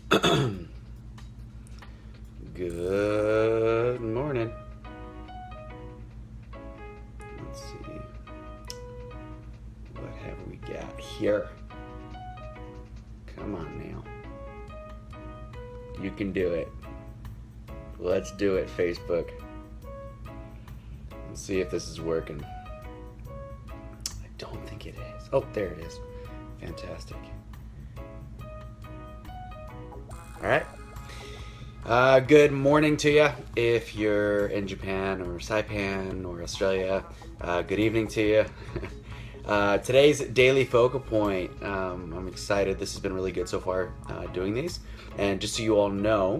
Good morning. Let's see. What have we got here? Come on now. You can do it. Let's do it, Facebook. Let's see if this is working. I don't think it is. Oh, there it is. Fantastic. All right. Good morning to you if you're in Japan or Saipan or Australia. Good evening to you. Today's daily focal point. I'm excited. This has been really good so far doing these. And just so you all know,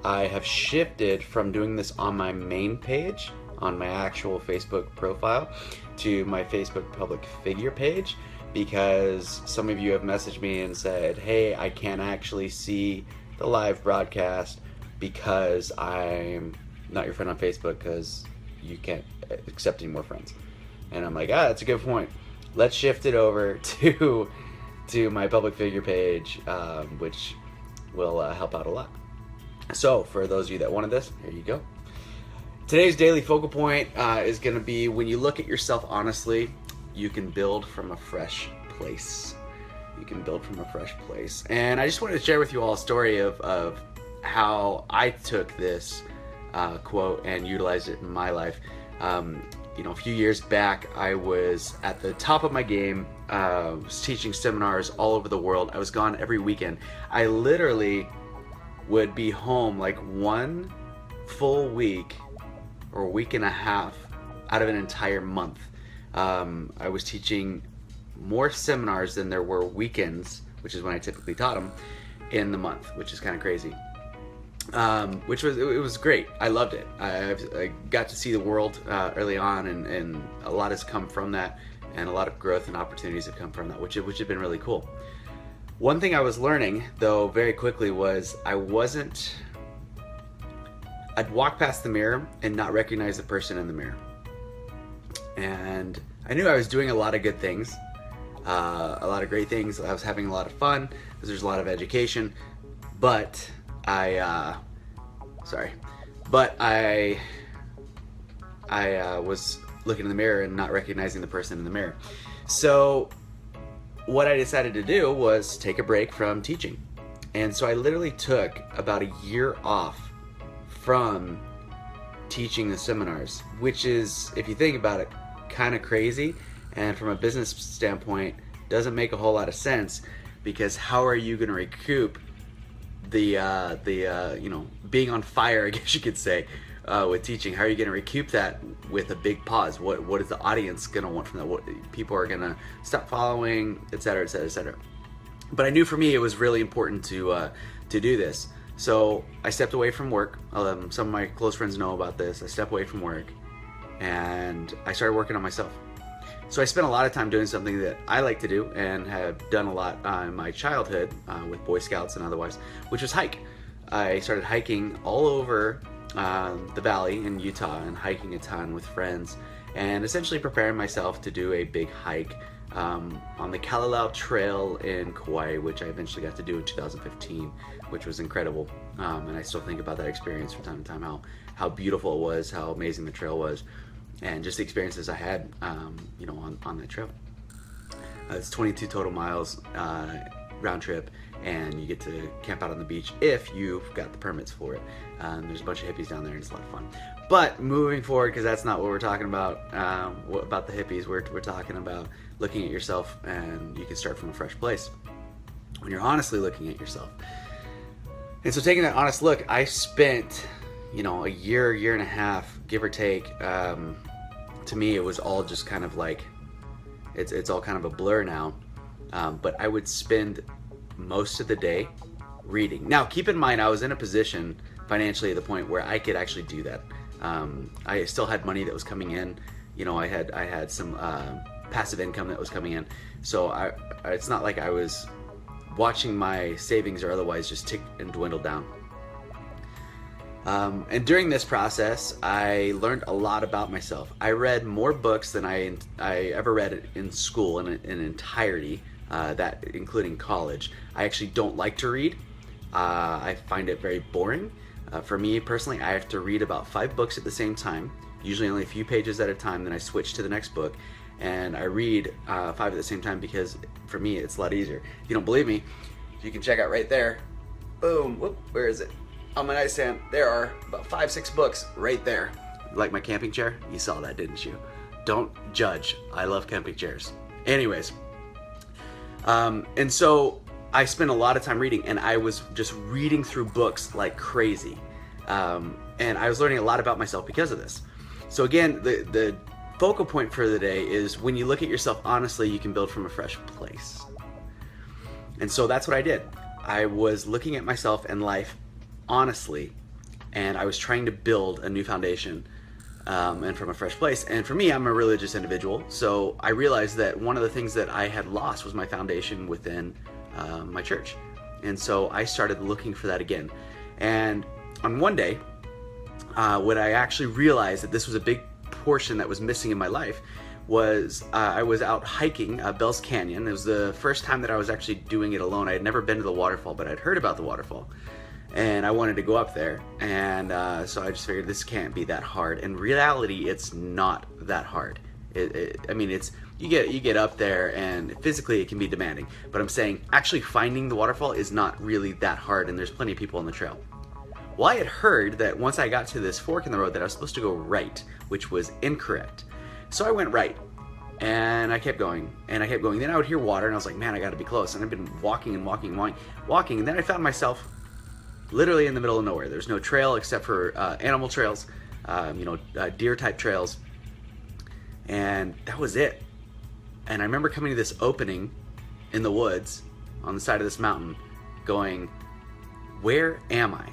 I have shifted from doing this on my main page, on my actual Facebook profile, to my Facebook public figure page, because some of you have messaged me and said, hey, I can't actually see the live broadcast because I'm not your friend on Facebook because you can't accept any more friends. And I'm like, that's a good point. Let's shift it over to my public figure page, which will help out a lot. So for those of you that wanted this, here you go. Today's daily focal point is going to be, when you look at yourself honestly, you can build from a fresh place. You can build from a fresh place. And I just wanted to share with you all a story of how I took this quote and utilized it in my life. A few years back, I was at the top of my game, was teaching seminars all over the world. I was gone every weekend. I literally would be home like one full week or a week and a half out of an entire month. I was teaching more seminars than there were weekends, which is when I typically taught them, in the month, which is kind of crazy. It was great. I loved it. I got to see the world early on, and a lot has come from that, and a lot of growth and opportunities have come from that, which have been really cool. One thing I was learning, though, very quickly was I'd walk past the mirror and not recognize the person in the mirror. And I knew I was doing a lot of good things, a lot of great things. I was having a lot of fun because there's a lot of education, but I was looking in the mirror and not recognizing the person in the mirror. So what I decided to do was take a break from teaching. And so I literally took about a year off from teaching the seminars, which is, if you think about it, kind of crazy. And from a business standpoint, doesn't make a whole lot of sense, because how are you going to recoup the being on fire, I guess you could say, with teaching? How are you going to recoup that with a big pause? What is the audience going to want from that? What people are going to stop following, et cetera, et cetera, et cetera. But I knew for me it was really important to do this. So I stepped away from work. Some of my close friends know about this. I stepped away from work and I started working on myself. So I spent a lot of time doing something that I like to do and have done a lot in my childhood with Boy Scouts and otherwise, which was hike. I started hiking all over the valley in Utah and hiking a ton with friends, and essentially preparing myself to do a big hike on the Kalalau Trail in Kauai, which I eventually got to do in 2015, which was incredible. And I still think about that experience from time to time, how beautiful it was, how amazing the trail was, and just the experiences I had on that trail. It's 22 total miles round trip, and you get to camp out on the beach if you've got the permits for it. There's a bunch of hippies down there, and it's a lot of fun. But moving forward, because that's not what we're talking about, about the hippies, we're talking about looking at yourself, and you can start from a fresh place when you're honestly looking at yourself. And so taking that honest look, I spent a year and a half, give or take. To me, it was all just kind of like, it's all kind of a blur now. But I would spend most of the day reading. Now, keep in mind, I was in a position financially at the point where I could actually do that. I still had money that was coming in. I had some passive income that was coming in. So it's not like I was watching my savings or otherwise just tick and dwindle down. And during this process, I learned a lot about myself. I read more books than I ever read in school in entirety, that including college. I actually don't like to read, I find it very boring. For me personally, I have to read about 5 books at the same time, usually only a few pages at a time, then I switch to the next book, and I read 5 at the same time because for me it's a lot easier. If you don't believe me, you can check out right there. Boom, whoop, where is it? On my nightstand, there are about 5-6 books right there. Like my camping chair? You saw that, didn't you? Don't judge. I love camping chairs. Anyways, and so I spent a lot of time reading, and I was just reading through books like crazy. And I was learning a lot about myself because of this. So again, the focal point for the day is when you look at yourself honestly, you can build from a fresh place. And so that's what I did. I was looking at myself and life honestly, and I was trying to build a new foundation, and from a fresh place. And for me, I'm a religious individual, so I realized that one of the things that I had lost was my foundation within my church. And so I started looking for that again. And on one day, what I actually realized that this was a big portion that was missing in my life was I was out hiking Bell's Canyon. It was the first time that I was actually doing it alone. I had never been to the waterfall, but I'd heard about the waterfall. And I wanted to go up there. And so I just figured this can't be that hard. In reality, it's not that hard. I mean, it's you get up there and physically it can be demanding. But I'm saying actually finding the waterfall is not really that hard, and there's plenty of people on the trail. Well, I had heard that once I got to this fork in the road that I was supposed to go right, which was incorrect. So I went right, and I kept going, and I kept going. Then I would hear water, and I was like, man, I gotta be close. And I've been walking and walking and walking, and then I found myself literally in the middle of nowhere. There's no trail except for animal trails, deer type trails, and that was it. And I remember coming to this opening in the woods on the side of this mountain going, where am I?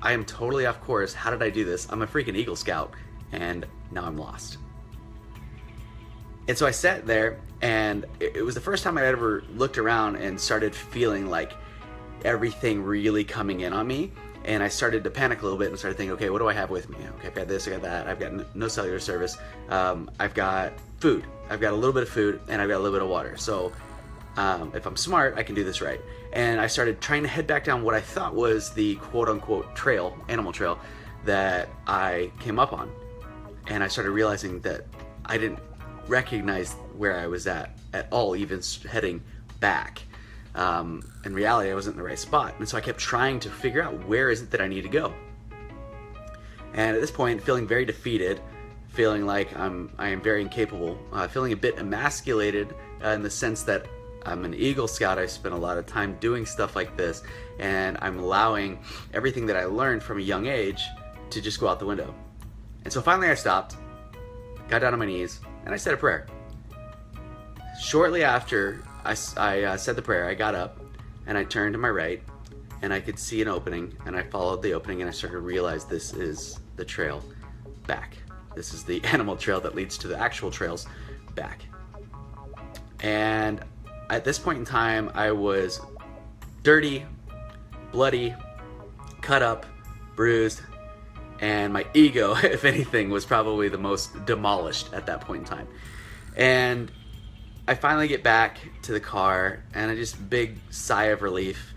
I am totally off course. How did I do this? I'm a freaking Eagle Scout, and now I'm lost. And so I sat there, and it was the first time I ever looked around and started feeling like everything really coming in on me. And I started to panic a little bit and started thinking, okay, what do I have with me? Okay, I've got this, I got that, I've got no cellular service, I've got food, I've got a little bit of food, and I've got a little bit of water. So if I'm smart, I can do this right. And I started trying to head back down what I thought was the quote-unquote trail, animal trail, that I came up on. And I started realizing that I didn't recognize where I was at all, even heading back. In reality, I wasn't in the right spot. And so I kept trying to figure out where is it that I need to go. And at this point, feeling very defeated, feeling like I am very incapable, feeling a bit emasculated in the sense that I'm an Eagle Scout. I spent a lot of time doing stuff like this, and I'm allowing everything that I learned from a young age to just go out the window. And so finally I stopped, got down on my knees, and I said a prayer. Shortly after I said the prayer, I got up and I turned to my right, and I could see an opening, and I followed the opening, and I started to realize this is the trail back. This is the animal trail that leads to the actual trails back. And at this point in time, I was dirty, bloody, cut up, bruised, and my ego, if anything, was probably the most demolished at that point in time. And I finally get back to the car, and I just big sigh of relief,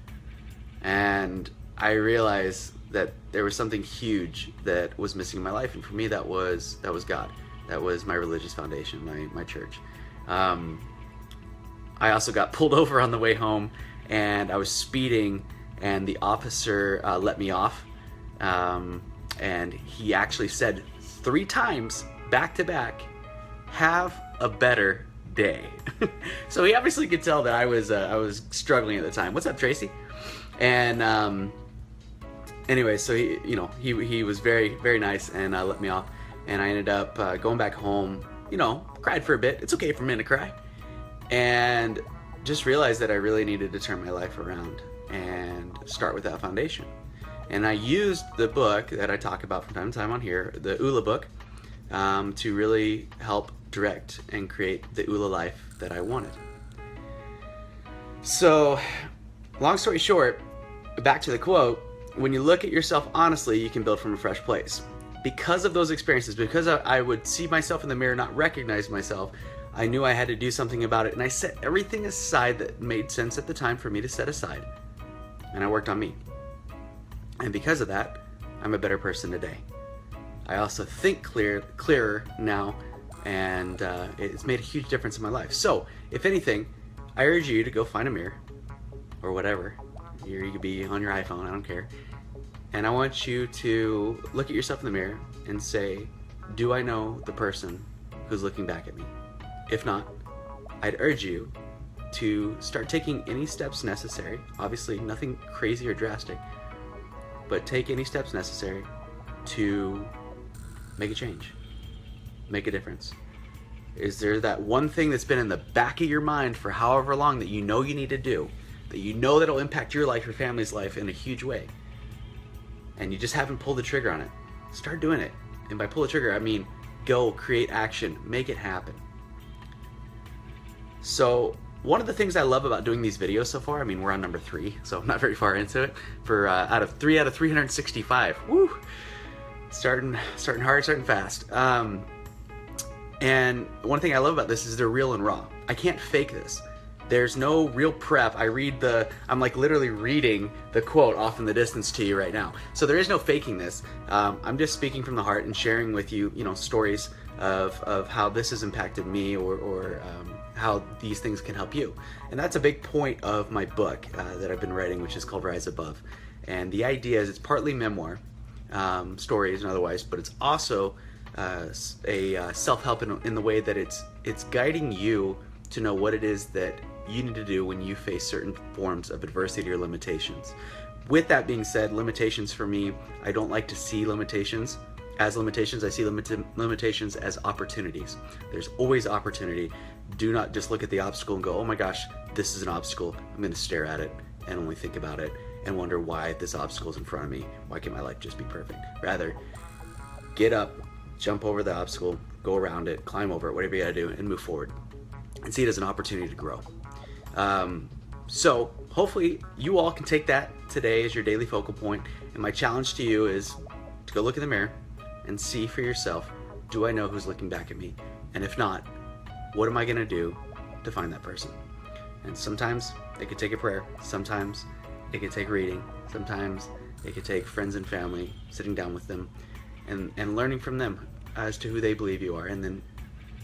and I realize that there was something huge that was missing in my life, and for me that was God. That was my religious foundation, my church. I also got pulled over on the way home, and I was speeding, and the officer let me off, and he actually said 3 times back to back, "Have a better day." So he obviously could tell that I was struggling at the time. What's up, Tracy? And anyway, so he was very, very nice, and let me off, and I ended up going back home. Cried for a bit. It's okay for men to cry. And just realized that I really needed to turn my life around and start with that foundation. And I used the book that I talk about from time to time on here, the ULA book, to really help direct and create the ULA life that I wanted. So, long story short, back to the quote, when you look at yourself honestly, you can build from a fresh place. Because of those experiences, because I would see myself in the mirror, not recognize myself, I knew I had to do something about it, and I set everything aside that made sense at the time for me to set aside. and I worked on me. And because of that, I'm a better person today. I also think clearer now, and it's made a huge difference in my life. So, if anything, I urge you to go find a mirror, or whatever. You could be on your iPhone, I don't care. And I want you to look at yourself in the mirror and say, do I know the person who's looking back at me? If not, I'd urge you to start taking any steps necessary. Obviously, nothing crazy or drastic, but take any steps necessary to make a change, make a difference. Is there that one thing that's been in the back of your mind for however long that you know you need to do, that you know that'll impact your life, your family's life in a huge way, and you just haven't pulled the trigger on it? Start doing it. And by pull the trigger, I mean go create action, make it happen. So one of the things I love about doing these videos so far, I mean, we're on number 3, so I'm not very far into it, for out of 365. Woo! Starting hard, starting fast. And one thing I love about this is they're real and raw. I can't fake this. There's no real prep. I'm like literally reading the quote off in the distance to you right now. So there is no faking this. I'm just speaking from the heart and sharing with you, stories of how this has impacted me, or how these things can help you. And that's a big point of my book that I've been writing, which is called Rise Above. And the idea is it's partly memoir, stories and otherwise, but it's also a self-help in the way that it's guiding you to know what it is that you need to do when you face certain forms of adversity or limitations. With that being said, limitations for me, I don't like to see limitations as limitations. I see limitations as opportunities. There's always opportunity. Do not just look at the obstacle and go, oh my gosh, this is an obstacle. I'm going to stare at it and only think about it and wonder why this obstacle is in front of me. Why can't my life just be perfect? Rather, get up, jump over the obstacle, go around it, climb over it, whatever you gotta do, and move forward. And see it as an opportunity to grow. So hopefully you all can take that today as your daily focal point. And my challenge to you is to go look in the mirror and see for yourself, do I know who's looking back at me? And if not, what am I gonna do to find that person? And sometimes it could take a prayer. Sometimes it could take reading. Sometimes it could take friends and family, sitting down with them and learning from them as to who they believe you are, and then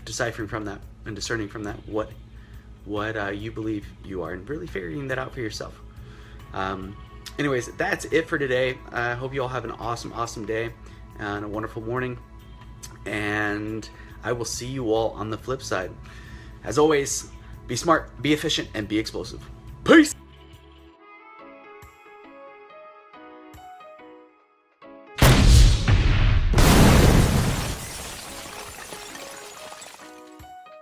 deciphering from that and discerning from that what you believe you are, and really figuring that out for yourself. Anyways, that's it for today. I hope you all have an awesome day and a wonderful morning, and I will see you all on the flip side. As always, be smart, be efficient, and be explosive. Peace!